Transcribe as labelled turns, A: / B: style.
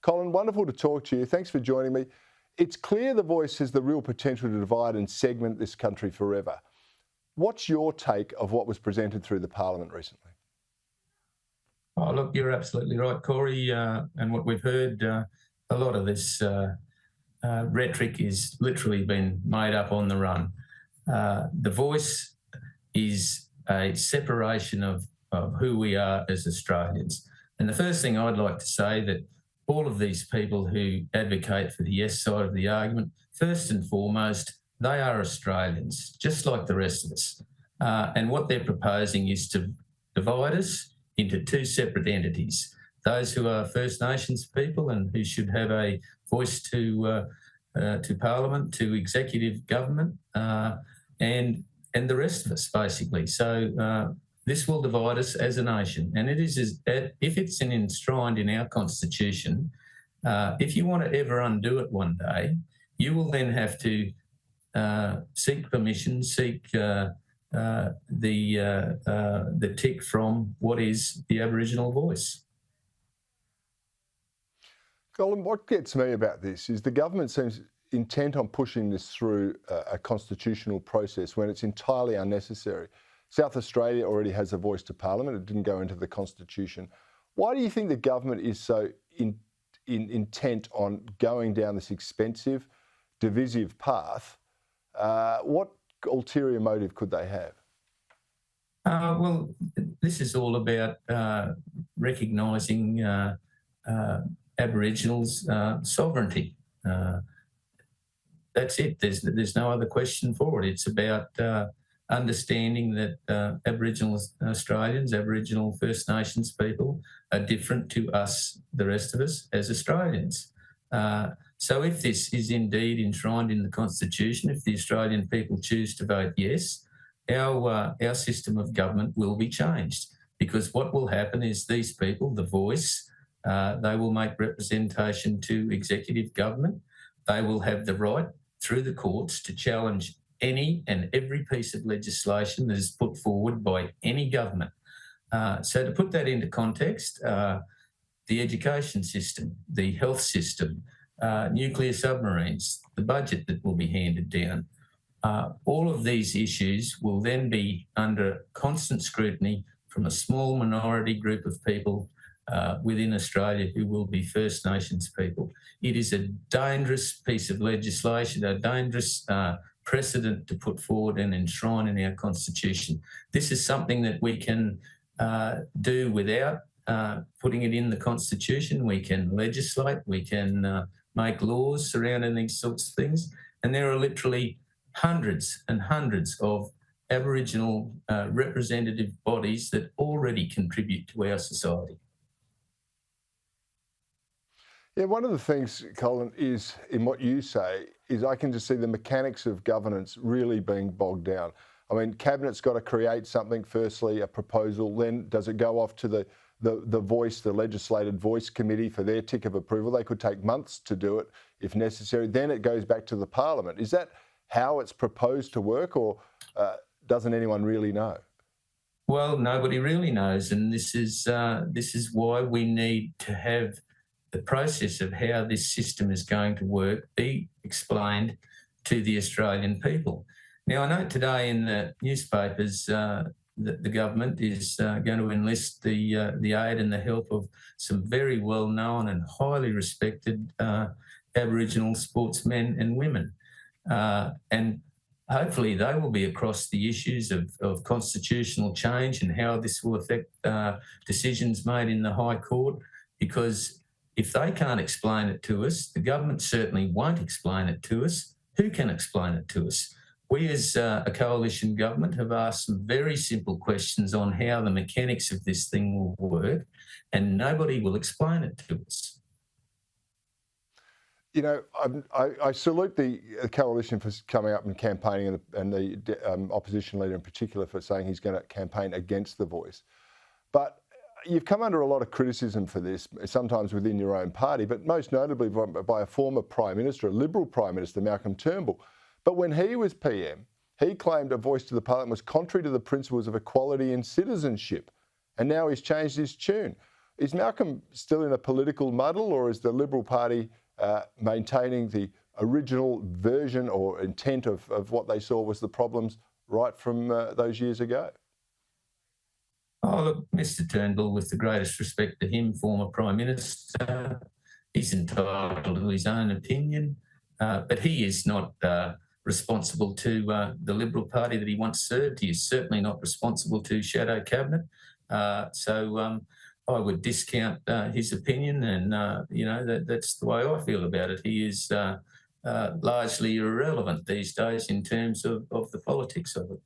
A: Colin, wonderful to talk to you. Thanks for joining me. It's clear the Voice has the real potential to divide and segment this country forever. What's your take of what was presented through the Parliament recently?
B: Oh, look, you're absolutely right, Cory. And what we've heard, a lot of this rhetoric is literally been made up on the run. The Voice is a separation of who we are as Australians. And the first thing I'd like to say that all of these people who advocate for the yes side of the argument, first and foremost, they are Australians, just like the rest of us. And what they're proposing is to divide us into two separate entities, those who are First Nations people and who should have a voice to Parliament, to executive government, and the rest of us, basically. So this will divide us as a nation. And it is, if it's enshrined in our Constitution, if you want to ever undo it one day, you will then have to seek permission, seek the tick from what is the Aboriginal voice.
A: Colin, what gets me about this is the government seems intent on pushing this through a constitutional process when it's entirely unnecessary. South Australia already has a voice to Parliament. It didn't go into the Constitution. Why do you think the government is so intent on going down this expensive, divisive path? What ulterior motive could they have?
B: Well, this is all about recognising Aboriginals' sovereignty. That's it. There's no other question for it. It's about understanding that Aboriginal Australians, Aboriginal First Nations people are different to us, the rest of us, as Australians. So if this is indeed enshrined in the Constitution, if the Australian people choose to vote yes, our system of government will be changed, because what will happen is these people, the Voice, they will make representation to executive government. They will have the right through the courts to challenge any and every piece of legislation that is put forward by any government. So to put that into context, the education system, the health system, nuclear submarines, the budget that will be handed down, all of these issues will then be under constant scrutiny from a small minority group of people within Australia who will be First Nations people. It is a dangerous piece of legislation, a dangerous precedent to put forward and enshrine in our Constitution. This is something that we can do without putting it in the Constitution. We can legislate, we can make laws surrounding these sorts of things, and there are literally hundreds and hundreds of Aboriginal representative bodies that already contribute to our society.
A: Yeah, one of the things, Colin, is in what you say is I can just see the mechanics of governance really being bogged down. I mean, Cabinet's got to create something, firstly, a proposal, then does it go off to the Voice, the Legislated Voice Committee for their tick of approval? They could take months to do it if necessary. Then it goes back to the Parliament. Is that how it's proposed to work, or doesn't anyone really know?
B: Well, nobody really knows, and this is why we need to have the process of how this system is going to work be explained to the Australian people. Now, I note today in the newspapers that the government is going to enlist the aid and the help of some very well-known and highly respected Aboriginal sportsmen and women. And hopefully they will be across the issues of constitutional change and how this will affect decisions made in the High Court, because if they can't explain it to us, the government certainly won't explain it to us. Who can explain it to us? We as a coalition government have asked some very simple questions on how the mechanics of this thing will work, and nobody will explain it to us.
A: You know, I salute the coalition for coming up and campaigning, and the opposition leader in particular for saying he's going to campaign against the Voice. But you've come under a lot of criticism for this, sometimes within your own party, but most notably by a former Prime Minister, a Liberal Prime Minister, Malcolm Turnbull. But when he was PM, he claimed a voice to the Parliament was contrary to the principles of equality and citizenship. And now he's changed his tune. Is Malcolm still in a political muddle, or is the Liberal Party maintaining the original version or intent of what they saw was the problems right from those years ago?
B: Oh, look, Mr Turnbull, with the greatest respect to him, former Prime Minister, he's entitled to his own opinion, but he is not responsible to the Liberal Party that he once served. He is certainly not responsible to Shadow Cabinet. So I would discount his opinion, and that's the way I feel about it. He is largely irrelevant these days in terms of the politics of it.